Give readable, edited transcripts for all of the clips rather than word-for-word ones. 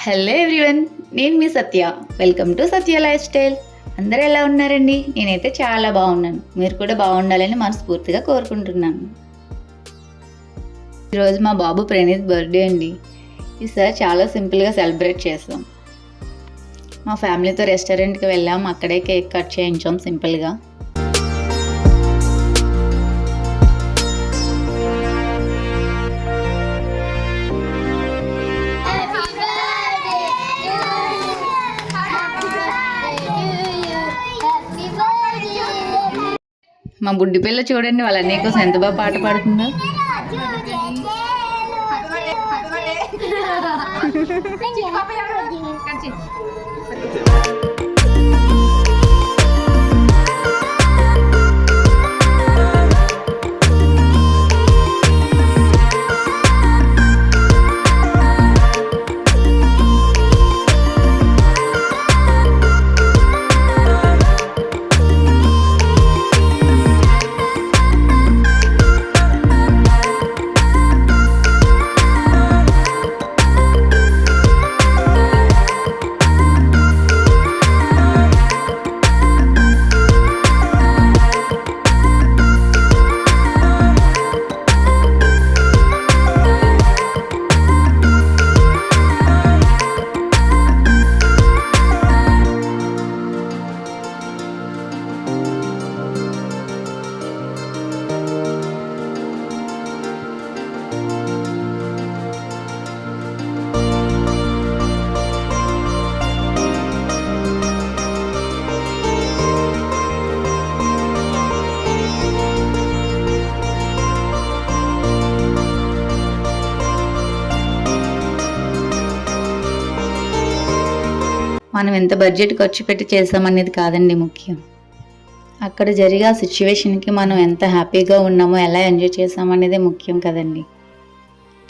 Hello everyone, నేను మీ Satya. Welcome to Satya lifestyle. అందరూ ఎలా ఉన్నారండి? నేనైతే చాలా బాగున్నాను. మీరు కూడా బాగుండాలని మనస్ఫూర్తిగా కోరుకుంటున్నాను. ఈరోజు మా బాబు ప్రణీత్ బర్త్డే అండి. ఈసారి చాలా సింపుల్గా సెలబ్రేట్ చేసాం. మా ఫ్యామిలీతో రెస్టారెంట్కి వెళ్ళాం. అక్కడే కేక్ కట్ చేయించాం సింపుల్గా. మా బుడ్డి పిల్ల చూడండి, వాళ్ళ అన్నయ్య కోసం ఎంత బాగా పాట పాడుతుందో. మనం ఎంత బడ్జెట్ ఖర్చు పెట్టి చేసామనేది కాదండి ముఖ్యం. అక్కడ జరిగే ఆ సిచ్యువేషన్కి మనం ఎంత హ్యాపీగా ఉన్నామో, ఎలా ఎంజాయ్ చేసామనేదే ముఖ్యం కదండి.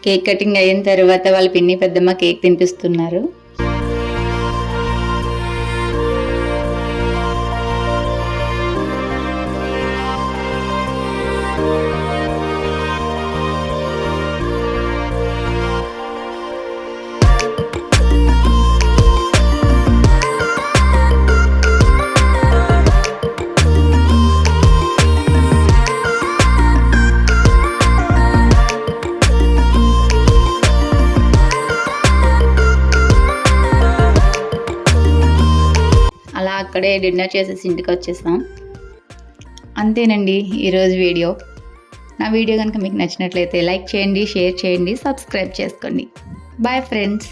కేక్ కటింగ్ అయిన తర్వాత వాళ్ళ పిన్ని పెద్దమ్మ కేక్ తినిపిస్తున్నారు. అలా అక్కడే డిన్నర్ చేసేసి ఇంటికి వచ్చేసాం. అంతేనండి ఈరోజు వీడియో. నా వీడియో కనుక మీకు నచ్చినట్లయితే లైక్ చేయండి, షేర్ చేయండి, సబ్స్క్రైబ్ చేసుకోండి. Bye friends.